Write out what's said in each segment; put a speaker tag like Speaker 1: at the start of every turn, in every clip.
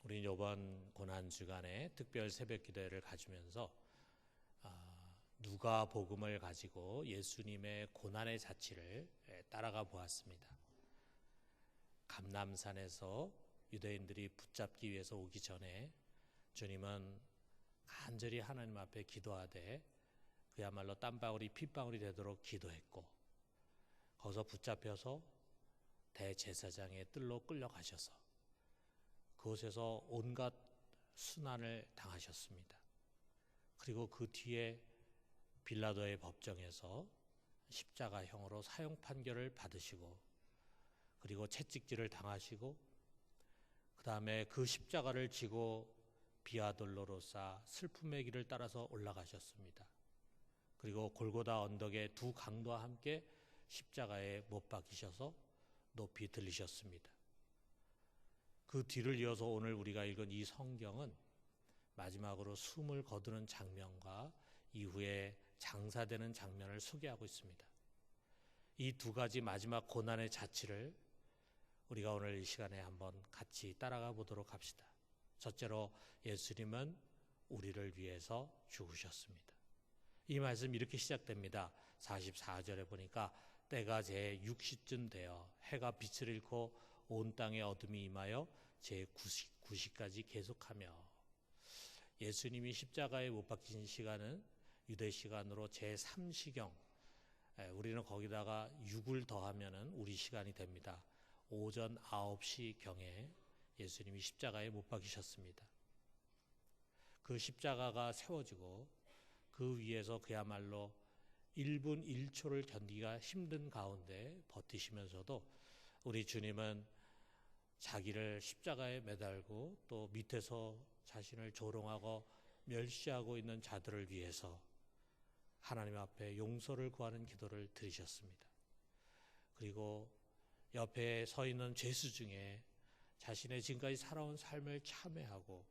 Speaker 1: 우리 이번 고난 주간에 특별 새벽 기도회를 가지면서 누가복음을 가지고 예수님의 고난의 자취를 따라가 보았습니다. 감람산에서 유대인들이 붙잡기 위해서 오기 전에 주님은 간절히 하나님 앞에 기도하되 그야말로 땀방울이 핏방울이 되도록 기도했고, 거기서 붙잡혀서 대제사장의 뜰로 끌려가셔서 그곳에서 온갖 순환을 당하셨습니다. 그리고 그 뒤에 빌라도의 법정에서 십자가형으로 사형 판결을 받으시고, 그리고 채찍질을 당하시고, 그 다음에 그 십자가를 지고 비아돌로로사 슬픔의 길을 따라서 올라가셨습니다. 그리고 골고다 언덕의 두 강도와 함께 십자가에 못 박히셔서 높이 들리셨습니다. 그 뒤를 이어서 오늘 우리가 읽은 이 성경은 마지막으로 숨을 거두는 장면과 이후에 장사되는 장면을 소개하고 있습니다. 이 두 가지 마지막 고난의 자취를 우리가 오늘 이 시간에 한번 같이 따라가 보도록 합시다. 첫째로, 예수님은 우리를 위해서 죽으셨습니다. 이 말씀 이렇게 시작됩니다. 44절에 보니까 때가 제 6시쯤 되어 해가 빛을 잃고 온 땅에 어둠이 임하여 제 9시까지 계속하며, 예수님이 십자가에 못 박힌 시간은 유대 시간으로 제 3시경, 우리는 거기다가 6을 더하면 우리 시간이 됩니다. 오전 9시경에 예수님이 십자가에 못 박히셨습니다. 그 십자가가 세워지고 그 위에서 그야말로 1분 1초를 견디기가 힘든 가운데 버티시면서도 우리 주님은 자기를 십자가에 매달고 또 밑에서 자신을 조롱하고 멸시하고 있는 자들을 위해서 하나님 앞에 용서를 구하는 기도를 드리셨습니다. 그리고 옆에 서 있는 죄수 중에 자신의 지금까지 살아온 삶을 참회하고,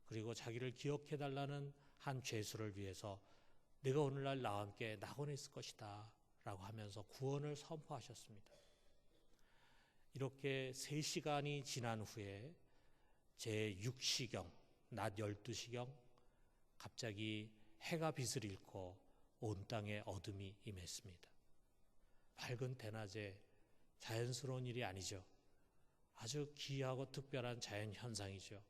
Speaker 1: 그리고 자기를 기억해달라는 한 죄수를 위해서 내가 오늘날 나와 함께 낙원에 있을 것이다 라고 하면서 구원을 선포하셨습니다. 이렇게 3시간이 지난 후에 제6시경, 낮 12시경 갑자기 해가 빛을 잃고 온 땅에 어둠이 임했습니다. 밝은 대낮에 자연스러운 일이 아니죠. 아주 기이하고 특별한 자연현상이죠.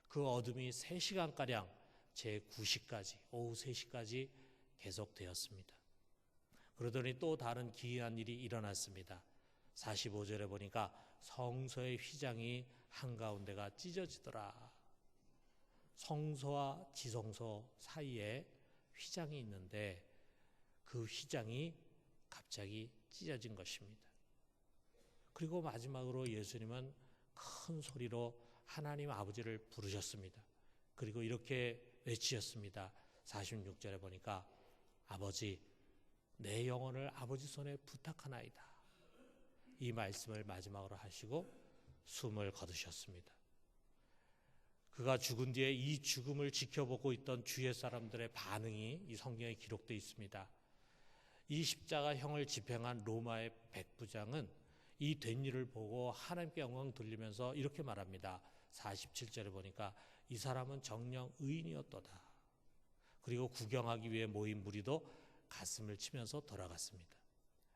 Speaker 1: 그 어둠이 3시간가량 제9시까지, 오후 3시까지 계속되었습니다. 그러더니 또 다른 기이한 일이 일어났습니다. 45절에 보니까 성소의 휘장이 한가운데가 찢어지더라. 성소와 지성소 사이에 휘장이 있는데 그 휘장이 갑자기 찢어진 것입니다. 그리고 마지막으로 예수님은 큰 소리로 하나님 아버지를 부르셨습니다. 그리고 이렇게 외치셨습니다. 46절에 보니까 아버지, 내 영혼을 아버지 손에 부탁하나이다. 이 말씀을 마지막으로 하시고 숨을 거두셨습니다. 그가 죽은 뒤에 이 죽음을 지켜보고 있던 주위의 사람들의 반응이 이 성경에 기록되어 있습니다. 이 십자가형을 집행한 로마의 백부장은 이 된 일을 보고 하나님께 영광 돌리면서 이렇게 말합니다. 47절에 보니까 이 사람은 정녕 의인이었도다. 그리고 구경하기 위해 모인 무리도 가슴을 치면서 돌아갔습니다.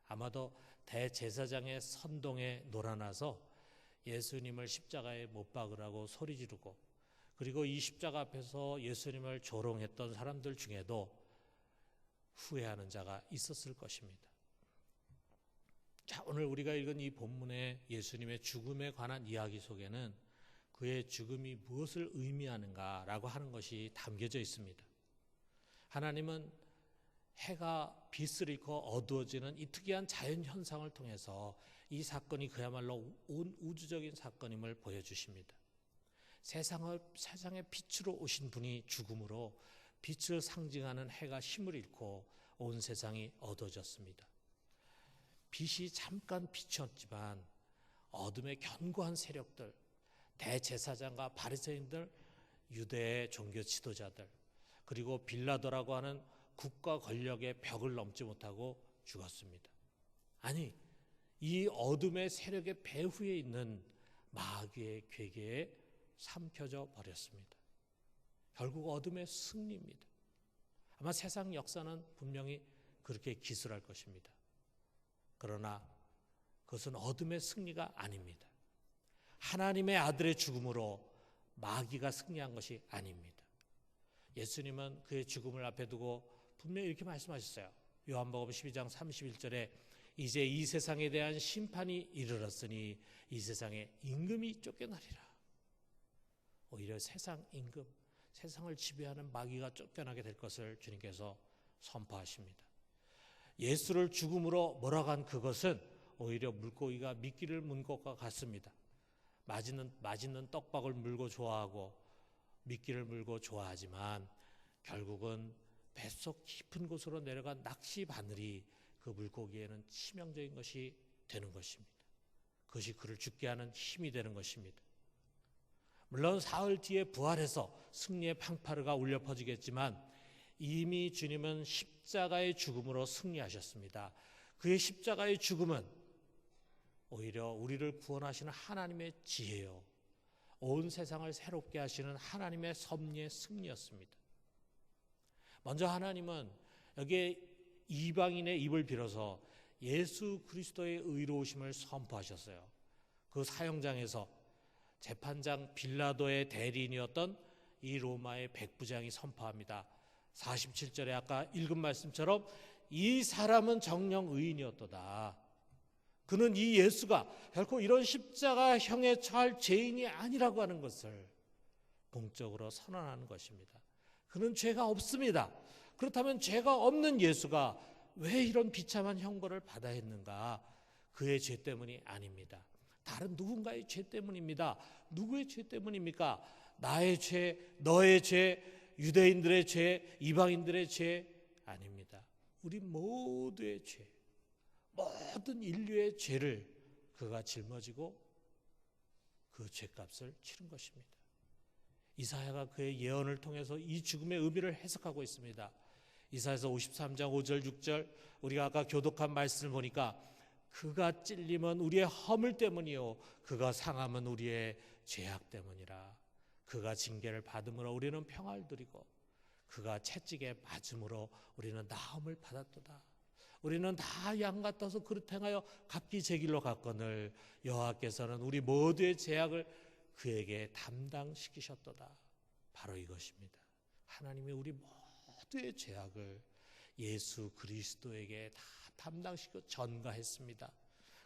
Speaker 1: 아마도 대제사장의 선동에 놀아나서 예수님을 십자가에 못 박으라고 소리 지르고, 그리고 이 십자가 앞에서 예수님을 조롱했던 사람들 중에도 후회하는 자가 있었을 것입니다. 자, 오늘 우리가 읽은 이 본문의 예수님의 죽음에 관한 이야기 속에는 그의 죽음이 무엇을 의미하는가라고 하는 것이 담겨져 있습니다. 하나님은 해가 빛을 잃고 어두워지는 이 특이한 자연현상을 통해서 이 사건이 그야말로 온 우주적인 사건임을 보여주십니다. 세상의 빛으로 오신 분이 죽음으로 빛을 상징하는 해가 힘을 잃고 온 세상이 어두워졌습니다. 빛이 잠깐 비쳤지만 어둠의 견고한 세력들, 대제사장과 바리새인들, 유대의 종교 지도자들, 그리고 빌라도라고 하는 국가 권력의 벽을 넘지 못하고 죽었습니다. 아니, 이 어둠의 세력의 배후에 있는 마귀의 괴계에 삼켜져 버렸습니다. 결국 어둠의 승리입니다. 아마 세상 역사는 분명히 그렇게 기술할 것입니다. 그러나 그것은 어둠의 승리가 아닙니다. 하나님의 아들의 죽음으로 마귀가 승리한 것이 아닙니다. 예수님은 그의 죽음을 앞에 두고 분명히 이렇게 말씀하셨어요. 요한복음 12장 31절에 이제 이 세상에 대한 심판이 이르렀으니 이 세상에 임금이 쫓겨나리라. 오히려 세상 임금, 세상을 지배하는 마귀가 쫓겨나게 될 것을 주님께서 선포하십니다. 예수를 죽음으로 몰아간 그것은 오히려 물고기가 미끼를 문 것과 같습니다. 맛있는 떡밥을 물고 좋아하고 미끼를 물고 좋아하지만 결국은 뱃속 깊은 곳으로 내려간 낚시 바늘이 그 물고기에는 치명적인 것이 되는 것입니다. 그것이 그를 죽게 하는 힘이 되는 것입니다. 물론 사흘 뒤에 부활해서 승리의 팡파르가 울려 퍼지겠지만 이미 주님은 십자가의 죽음으로 승리하셨습니다. 그의 십자가의 죽음은 오히려 우리를 구원하시는 하나님의 지혜요, 온 세상을 새롭게 하시는 하나님의 섭리의 승리였습니다. 먼저 하나님은 여기에 이방인의 입을 빌어서 예수 그리스도의 의로우심을 선포하셨어요. 그 사형장에서 재판장 빌라도의 대리인이었던 이 로마의 백부장이 선포합니다. 47절에 아까 읽은 말씀처럼 이 사람은 정령 의인이었도다. 그는 이 예수가 결코 이런 십자가형에 처할 죄인이 아니라고 하는 것을 공적으로 선언하는 것입니다. 그는 죄가 없습니다. 그렇다면 죄가 없는 예수가 왜 이런 비참한 형벌을 받아야 했는가? 그의 죄 때문이 아닙니다. 다른 누군가의 죄 때문입니다. 누구의 죄 때문입니까? 나의 죄, 너의 죄, 유대인들의 죄, 이방인들의 죄 아닙니다. 우리 모두의 죄, 모든 인류의 죄를 그가 짊어지고 그 죄값을 치른 것입니다. 이사야가 그의 예언을 통해서 이 죽음의 의미를 해석하고 있습니다. 이사야서 53장 5절 6절 우리가 아까 교독한 말씀을 보니까 그가 찔림은 우리의 허물 때문이요 그가 상함은 우리의 죄악 때문이라. 그가 징계를 받음으로 우리는 평화를 누리고 그가 채찍에 맞음으로 우리는 나음을 받았도다. 우리는 다 양 같아서 그릇 행하여 각기 제 길로 갔거늘 여호와께서는 우리 모두의 죄악을 그에게 담당시키셨도다. 바로 이것입니다. 하나님이 우리 모두의 죄악을 예수 그리스도에게 다 담당시켜 전가했습니다.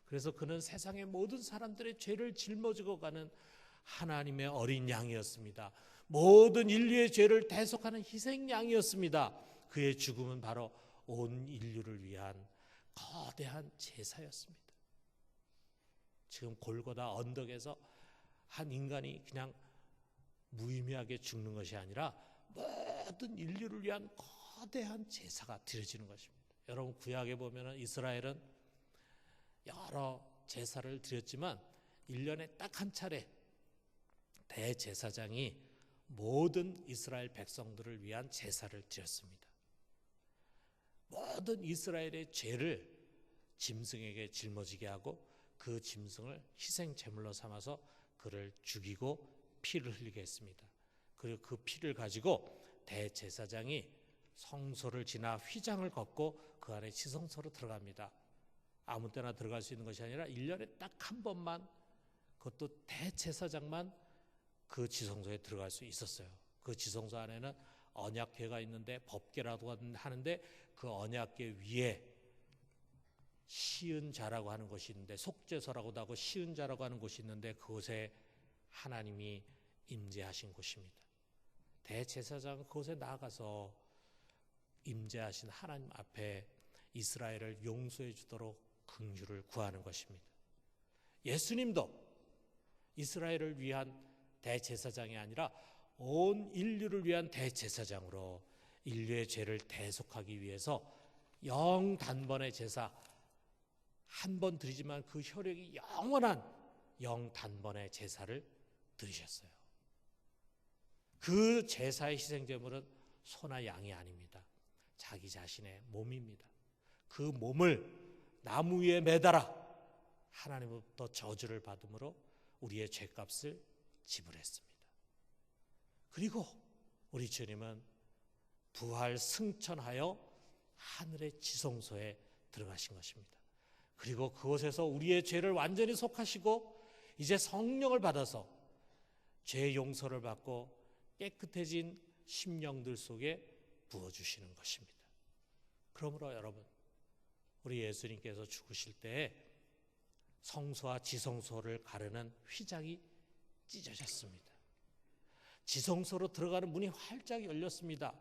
Speaker 1: 그래서 그는 세상의 모든 사람들의 죄를 짊어지고 가는 하나님의 어린 양이었습니다. 모든 인류의 죄를 대속하는 희생양이었습니다. 그의 죽음은 바로 온 인류를 위한 거대한 제사였습니다. 지금 골고다 언덕에서 한 인간이 그냥 무의미하게 죽는 것이 아니라 모든 인류를 위한 거대한 제사가 드려지는 것입니다. 여러분 구약에 보면 이스라엘은 여러 제사를 드렸지만 1년에 딱 한 차례 대제사장이 모든 이스라엘 백성들을 위한 제사를 드렸습니다. 모든 이스라엘의 죄를 짐승에게 짊어지게 하고 그 짐승을 희생 제물로 삼아서 그를 죽이고 피를 흘리게 했습니다. 그리고 그 피를 가지고 대제사장이 성소를 지나 휘장을 걷고 그 안에 지성소로 들어갑니다. 아무 때나 들어갈 수 있는 것이 아니라 1년에 딱 한 번만, 그것도 대제사장만 그 지성소에 들어갈 수 있었어요. 그 지성소 안에는 언약궤가 있는데 법궤라고 하는데 그 언약궤 위에 시은자라고 하는 곳이 있는데 속죄소라고도 하고 시은자라고 하는 곳이 있는데 그곳에 하나님이 임재하신 곳입니다. 대제사장은 그곳에 나아가서 임재하신 하나님 앞에 이스라엘을 용서해 주도록 긍휼을 구하는 것입니다. 예수님도 이스라엘을 위한 대제사장이 아니라 온 인류를 위한 대제사장으로 인류의 죄를 대속하기 위해서 영단번의 제사 한 번 드리지만 그 효력이 영원한 영단번의 제사를 드리셨어요. 그 제사의 희생제물은 소나 양이 아닙니다. 자기 자신의 몸입니다. 그 몸을 나무 위에 매달아 하나님으로부터 저주를 받음으로 우리의 죄값을 지불했습니다. 그리고 우리 주님은 부활 승천하여 하늘의 지성소에 들어가신 것입니다. 그리고 그곳에서 우리의 죄를 완전히 속하시고 이제 성령을 받아서 죄 용서를 받고 깨끗해진 심령들 속에 부어주시는 것입니다. 그러므로 여러분, 우리 예수님께서 죽으실 때 성소와 지성소를 가르는 휘장이 찢어졌습니다. 지성소로 들어가는 문이 활짝 열렸습니다.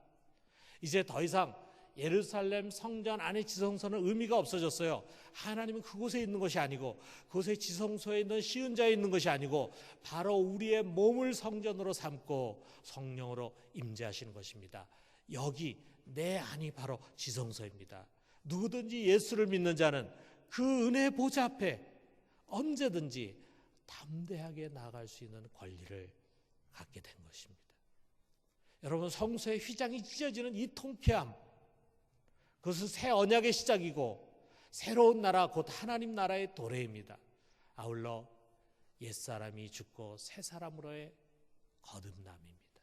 Speaker 1: 이제 더 이상 예루살렘 성전 안의 지성소는 의미가 없어졌어요. 하나님은 그곳에 있는 것이 아니고, 그곳에 지성소에 있는 시은자에 있는 것이 아니고, 바로 우리의 몸을 성전으로 삼고 성령으로 임재하시는 것입니다. 여기 내 안이 바로 지성소입니다. 누구든지 예수를 믿는 자는 그 은혜 보좌 앞에 언제든지 담대하게 나아갈 수 있는 권리를 갖게 된 것입니다. 여러분, 성소의 휘장이 찢어지는 이 통쾌함, 그것은 새 언약의 시작이고 새로운 나라, 곧 하나님 나라의 도래입니다. 아울러 옛사람이 죽고 새 사람으로의 거듭남입니다.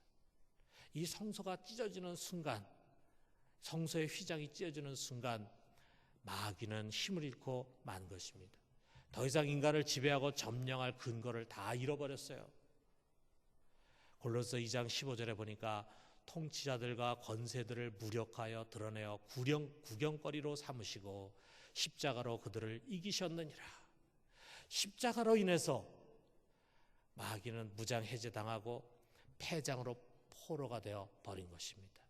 Speaker 1: 이 성소가 찢어지는 순간, 성소의 휘장이 찢어지는 순간 마귀는 힘을 잃고 만 것입니다. 더 이상 인간을 지배하고 점령할 근거를 다 잃어버렸어요. 골로새 2장 15절에 보니까 통치자들과 권세들을 무력하여 드러내어 구경거리로 삼으시고 십자가로 그들을 이기셨느니라. 십자가로 인해서 마귀는 무장해제당하고 패장으로 포로가 되어 버린 것입니다.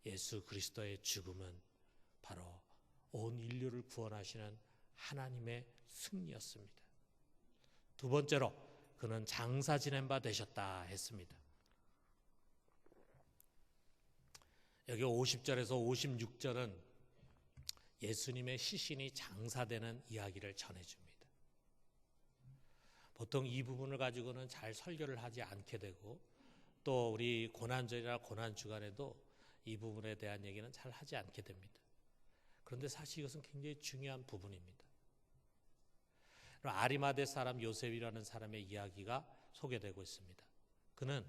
Speaker 1: 예수 그리스도의 죽음은 바로 온 인류를 구원하시는 하나님의 승리였습니다. 두 번째로, 그는 장사 지낸 바 되셨다 했습니다. 여기 50절에서 56절은 예수님의 시신이 장사되는 이야기를 전해줍니다. 보통 이 부분을 가지고는 잘 설교를 하지 않게 되고, 또 우리 고난절이나 고난주간에도 이 부분에 대한 얘기는 잘 하지 않게 됩니다. 그런데 사실 이것은 굉장히 중요한 부분입니다. 아리마대 사람 요셉이라는 사람의 이야기가 소개되고 있습니다. 그는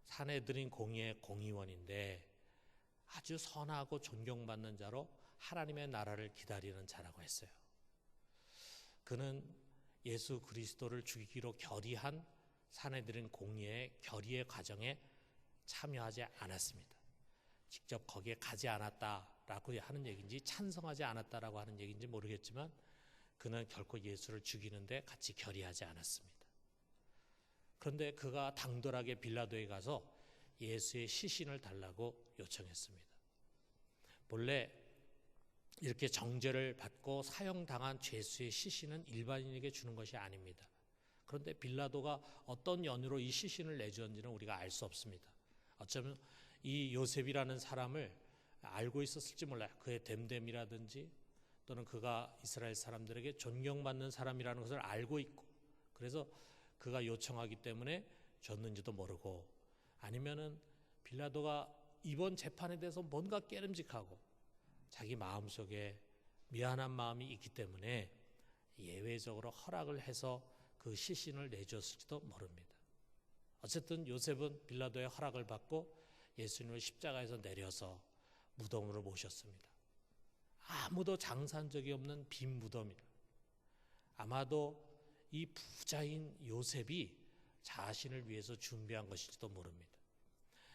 Speaker 1: 산헤드린 공의의 공의원인데 아주 선하고 존경받는 자로 하나님의 나라를 기다리는 자라고 했어요. 그는 예수 그리스도를 죽이기로 결의한 산헤드린 공의의 결의의 과정에 참여하지 않았습니다. 직접 거기에 가지 않았다라고 하는 얘기인지 찬성하지 않았다라고 하는 얘기인지 모르겠지만 그는 결코 예수를 죽이는데 같이 결의하지 않았습니다. 그런데 그가 당돌하게 빌라도에 가서 예수의 시신을 달라고 요청했습니다. 본래 이렇게 정죄를 받고 사형당한 죄수의 시신은 일반인에게 주는 것이 아닙니다. 그런데 빌라도가 어떤 연유로 이 시신을 내주었는지는 우리가 알 수 없습니다. 어쩌면 이 요셉이라는 사람을 알고 있었을지 몰라요. 그의 됨됨이라든지 또는 그가 이스라엘 사람들에게 존경받는 사람이라는 것을 알고 있고, 그래서 그가 요청하기 때문에 줬는지도 모르고, 아니면은 빌라도가 이번 재판에 대해서 뭔가 깨름직하고 자기 마음속에 미안한 마음이 있기 때문에 예외적으로 허락을 해서 그 시신을 내줬을지도 모릅니다. 어쨌든 요셉은 빌라도의 허락을 받고 예수님을 십자가에서 내려서 무덤으로 모셨습니다. 아무도 장사한 적이 없는 빈 무덤이라. 아마도 이 부자인 요셉이 자신을 위해서 준비한 것일지도 모릅니다.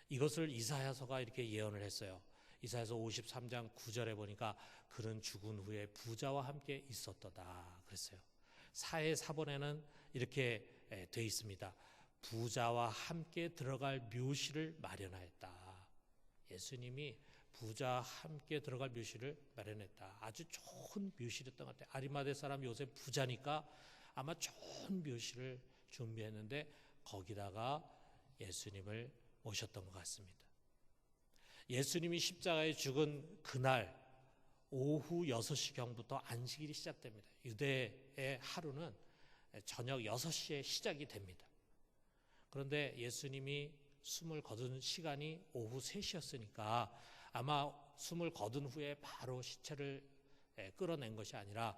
Speaker 1: 이것을 이사야서가 이렇게 예언을 했어요. 이사야서 53장 9절에 보니까 그는 죽은 후에 부자와 함께 있었도다 그랬어요. 사해 사본에는 이렇게 돼 있습니다. 부자와 함께 들어갈 묘실을 마련하였다. 예수님이 부자와 함께 들어갈 묘실을 마련했다. 아주 좋은 묘실이었던 것 같아요. 아리마대 사람 요셉 부자니까 아마 좋은 묘실을 준비했는데 거기다가 예수님을 모셨던 것 같습니다. 예수님이 십자가에 죽은 그날 오후 6시경부터 안식일이 시작됩니다. 유대의 하루는 저녁 6시에 시작이 됩니다. 그런데 예수님이 숨을 거둔 시간이 오후 3시였으니까 아마 숨을 거둔 후에 바로 시체를 끌어낸 것이 아니라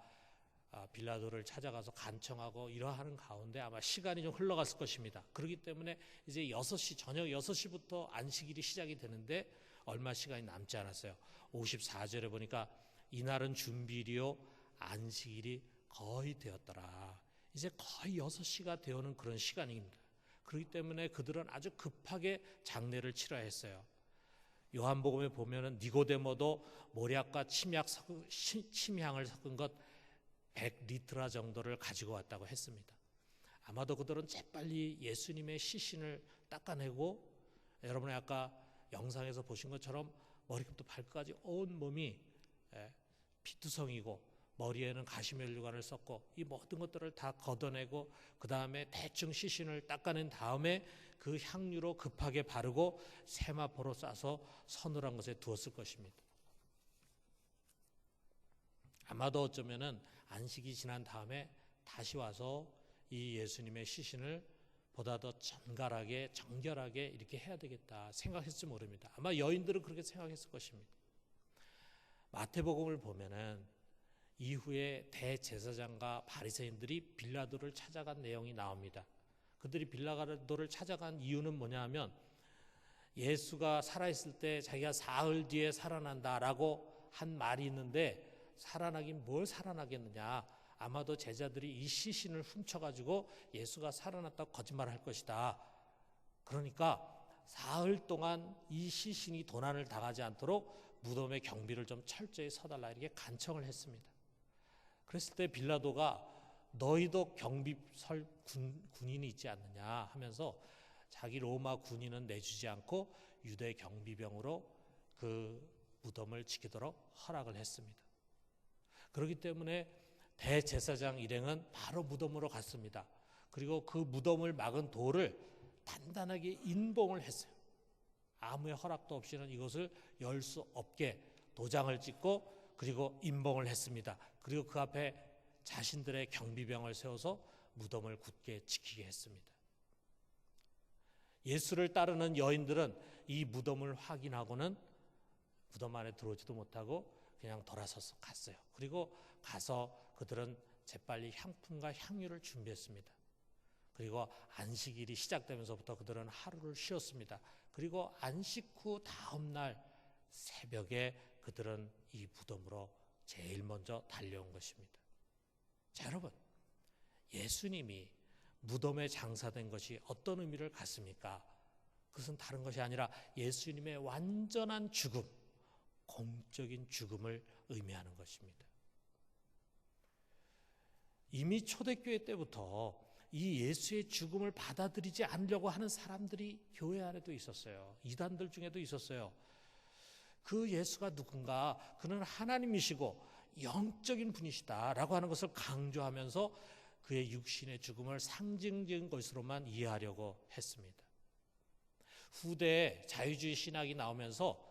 Speaker 1: 빌라도를 찾아가서 간청하고 이러하는 가운데 아마 시간이 좀 흘러갔을 것입니다. 그렇기 때문에 이제 저녁 6시부터 안식일이 시작이 되는데 얼마 시간이 남지 않았어요. 54절에 보니까 이날은 준비일이요 안식일이 거의 되었더라. 이제 거의 6시가 되어오는 그런 시간입니다. 그렇기 때문에 그들은 아주 급하게 장례를 치러야 했어요. 요한복음에 보면은 니고데모도 모략과 침향을 섞은 것 100리트라 정도를 가지고 왔다고 했습니다. 아마도 그들은 재빨리 예수님의 시신을 닦아내고, 여러분이 아까 영상에서 보신 것처럼 머리부터 발끝까지 온 몸이 피투성이고 머리에는 가시멜류관을 썼고 이 모든 것들을 다 걷어내고 그 다음에 대충 시신을 닦아낸 다음에 그 향유로 급하게 바르고 세마포로 싸서 서늘한 곳에 두었을 것입니다. 아마도 어쩌면은 안식이 지난 다음에 다시 와서 이 예수님의 시신을 보다 더 정갈하게 정결하게 이렇게 해야 되겠다 생각했을지 모릅니다. 아마 여인들은 그렇게 생각했을 것입니다. 마태복음을 보면은 이후에 대제사장과 바리새인들이 빌라도를 찾아간 내용이 나옵니다. 그들이 빌라도를 찾아간 이유는 뭐냐 하면 예수가 살아있을 때 자기가 사흘 뒤에 살아난다라고 한 말이 있는데 살아나긴 뭘 살아나겠느냐. 아마도 제자들이 이 시신을 훔쳐가지고 예수가 살아났다고 거짓말할 것이다. 그러니까 사흘 동안 이 시신이 도난을 당하지 않도록 무덤의 경비를 좀 철저히 서달라 이렇게 간청을 했습니다. 그랬을 때 빌라도가 너희도 경비 설 군인이 있지 않느냐 하면서 자기 로마 군인은 내주지 않고 유대 경비병으로 그 무덤을 지키도록 허락을 했습니다. 그렇기 때문에 대제사장 일행은 바로 무덤으로 갔습니다. 그리고 그 무덤을 막은 돌을 단단하게 인봉을 했어요. 아무의 허락도 없이는 이것을 열 수 없게 도장을 찍고 그리고 인봉을 했습니다. 그리고 그 앞에 자신들의 경비병을 세워서 무덤을 굳게 지키게 했습니다. 예수를 따르는 여인들은 이 무덤을 확인하고는 무덤 안에 들어오지도 못하고 그냥 돌아서서 갔어요. 그리고 가서 그들은 재빨리 향품과 향유를 준비했습니다. 그리고 안식일이 시작되면서부터 그들은 하루를 쉬었습니다. 그리고 안식 후 다음 날 새벽에 그들은 이 무덤으로 제일 먼저 달려온 것입니다. 자, 여러분, 예수님이 무덤에 장사된 것이 어떤 의미를 갖습니까? 그것은 다른 것이 아니라 예수님의 완전한 죽음, 공적인 죽음을 의미하는 것입니다. 이미 초대교회 때부터 이 예수의 죽음을 받아들이지 않으려고 하는 사람들이 교회 안에도 있었어요. 이단들 중에도 있었어요. 그 예수가 누군가, 그는 하나님이시고 영적인 분이시다라고 하는 것을 강조하면서 그의 육신의 죽음을 상징적인 것으로만 이해하려고 했습니다. 후대에 자유주의 신학이 나오면서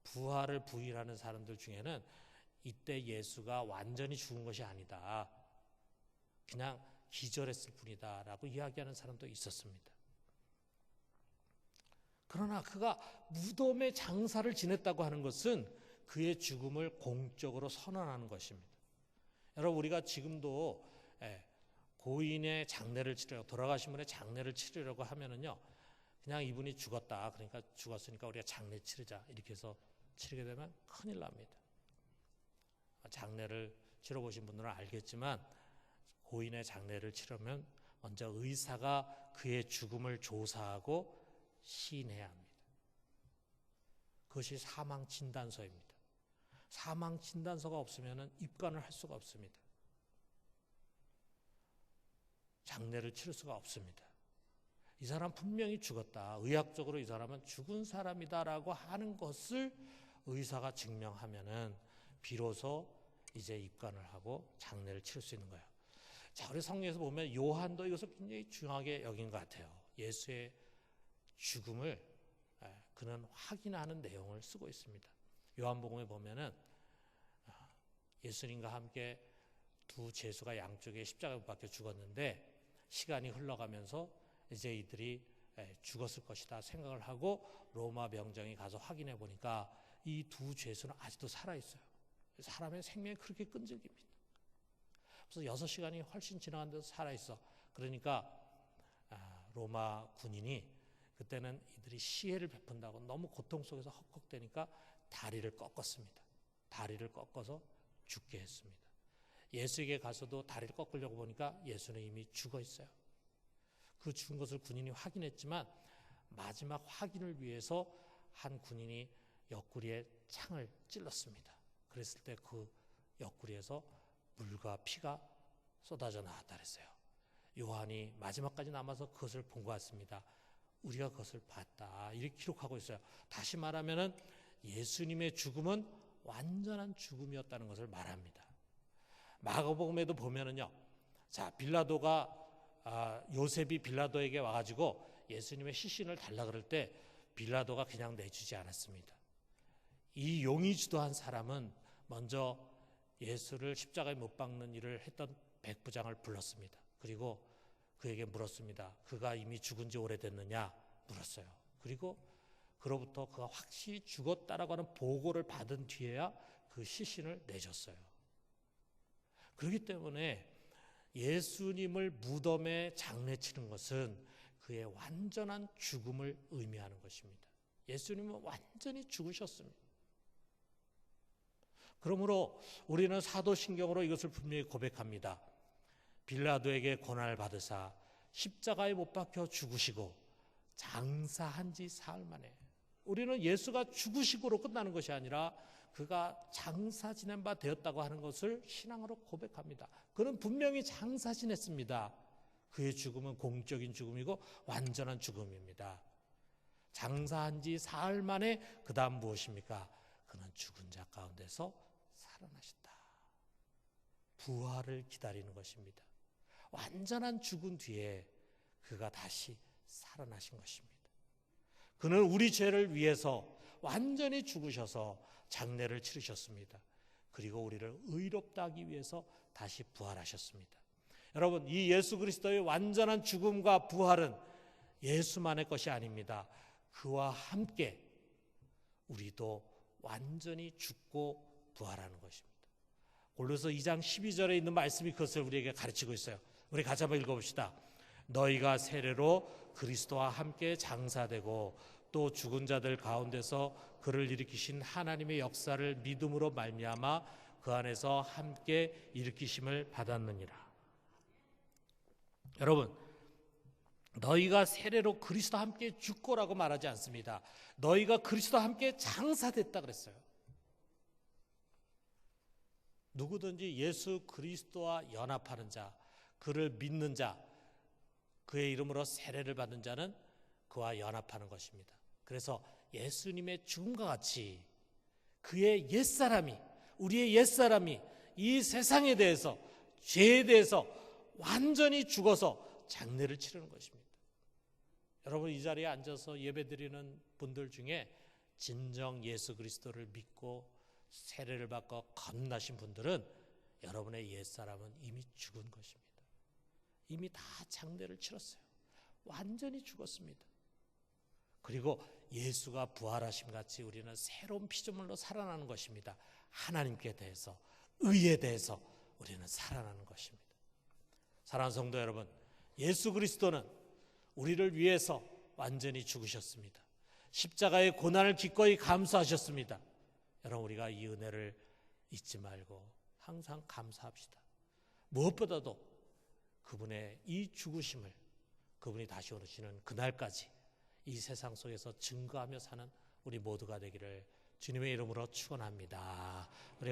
Speaker 1: 부활을 부인하는 사람들 중에는 이때 예수가 완전히 죽은 것이 아니다, 그냥 기절했을 뿐이다 라고 이야기하는 사람도 있었습니다. 그러나 그가 무덤의 장사를 지냈다고 하는 것은 그의 죽음을 공적으로 선언하는 것입니다. 여러분, 우리가 지금도 고인의 장례를 치르려고, 돌아가신 분의 장례를 치르려고 하면은요, 그냥 이분이 죽었다, 그러니까 죽었으니까 우리가 장례 치르자 이렇게 해서 치르게 되면 큰일 납니다. 장례를 치러보신 분들은 알겠지만 고인의 장례를 치르면 먼저 의사가 그의 죽음을 조사하고 시인해야 합니다. 그것이 사망진단서입니다. 사망진단서가 없으면 입관을 할 수가 없습니다. 장례를 치를 수가 없습니다. 이 사람 분명히 죽었다, 의학적으로 이 사람은 죽은 사람이다라고 하는 것을 의사가 증명하면은 비로소 이제 입관을 하고 장례를 치를 수 있는 거예요. 자, 우리 성경에서 보면 요한도 이것을 굉장히 중요하게 여긴 것 같아요. 예수의 죽음을 그는 확인하는 내용을 쓰고 있습니다. 요한복음에 보면은 예수님과 함께 두 제수가 양쪽에 십자가에 못 박혀 죽었는데 시간이 흘러가면서 이제 이들이 죽었을 것이다 생각을 하고 로마 병정이 가서 확인해 보니까 이 두 죄수는 아직도 살아있어요. 사람의 생명이 그렇게 끈질깁니다. 그래서 6시간이 훨씬 지나갔는데도 살아있어. 그러니까 로마 군인이 그때는 이들이 시해를 베푼다고 너무 고통 속에서 헉헉대니까 다리를 꺾었습니다. 다리를 꺾어서 죽게 했습니다. 예수에게 가서도 다리를 꺾으려고 보니까 예수는 이미 죽어 있어요. 그 죽은 것을 군인이 확인했지만 마지막 확인을 위해서 한 군인이 옆구리에 창을 찔렀습니다. 그랬을 때 그 옆구리에서 물과 피가 쏟아져 나왔다 그랬어요. 요한이 마지막까지 남아서 그것을 본 것 같습니다. 우리가 그것을 봤다, 이렇게 기록하고 있어요. 다시 말하면은 예수님의 죽음은 완전한 죽음이었다는 것을 말합니다. 마가복음에도 보면은요, 자, 빌라도가 요셉이 빌라도에게 와가지고 예수님의 시신을 달라 그럴 때 빌라도가 그냥 내주지 않았습니다. 이 용의 주도한 사람은 먼저 예수를 십자가에 못 박는 일을 했던 백부장을 불렀습니다. 그리고 그에게 물었습니다. 그가 이미 죽은 지 오래됐느냐 물었어요. 그리고 그로부터 그가 확실히 죽었다라고 하는 보고를 받은 뒤에야 그 시신을 내줬어요. 그렇기 때문에 예수님을 무덤에 장례치는 것은 그의 완전한 죽음을 의미하는 것입니다. 예수님은 완전히 죽으셨습니다. 그러므로 우리는 사도신경으로 이것을 분명히 고백합니다. 빌라도에게 고난을 받으사 십자가에 못 박혀 죽으시고 장사한 지 사흘 만에, 우리는 예수가 죽으시고로 끝나는 것이 아니라 그가 장사 지낸 바 되었다고 하는 것을 신앙으로 고백합니다. 그는 분명히 장사 지냈습니다. 그의 죽음은 공적인 죽음이고 완전한 죽음입니다. 장사한 지 사흘 만에 그 다음 무엇입니까? 그는 죽은 자 가운데서 살아나셨다. 부활을 기다리는 것입니다. 완전한 죽은 뒤에 그가 다시 살아나신 것입니다. 그는 우리 죄를 위해서 완전히 죽으셔서 장례를 치르셨습니다. 그리고 우리를 의롭다 하기 위해서 다시 부활하셨습니다. 여러분, 이 예수 그리스도의 완전한 죽음과 부활은 예수만의 것이 아닙니다. 그와 함께 우리도 완전히 죽고 부활하는 것입니다. 골로새 2장 12절에 있는 말씀이 그것을 우리에게 가르치고 있어요. 우리 같이 한번 읽어봅시다. 너희가 세례로 그리스도와 함께 장사되고 또 죽은 자들 가운데서 그를 일으키신 하나님의 역사를 믿음으로 말미암아 그 안에서 함께 일으키심을 받았느니라. 여러분, 너희가 세례로 그리스도와 함께 죽고라고 말하지 않습니다. 너희가 그리스도와 함께 장사됐다 그랬어요. 누구든지 예수 그리스도와 연합하는 자, 그를 믿는 자, 그의 이름으로 세례를 받은 자는 그와 연합하는 것입니다. 그래서 예수님의 죽음과 같이 그의 옛사람이, 우리의 옛사람이 이 세상에 대해서, 죄에 대해서 완전히 죽어서 장례를 치르는 것입니다. 여러분, 이 자리에 앉아서 예배드리는 분들 중에 진정 예수 그리스도를 믿고 세례를 받고 거듭나신 분들은 여러분의 옛사람은 이미 죽은 것입니다. 이미 다 장례를 치렀어요. 완전히 죽었습니다. 그리고 예수가 부활하심 같이 우리는 새로운 피조물로 살아나는 것입니다. 하나님께 대해서, 의에 대해서 우리는 살아나는 것입니다. 사랑하는 성도 여러분, 예수 그리스도는 우리를 위해서 완전히 죽으셨습니다. 십자가의 고난을 기꺼이 감수하셨습니다. 여러분, 우리가 이 은혜를 잊지 말고 항상 감사합시다. 무엇보다도 그분의 이 죽으심을, 그분이 다시 오시는 그날까지 이 세상 속에서 증거하며 사는 우리 모두가 되기를 주님의 이름으로 축원합니다.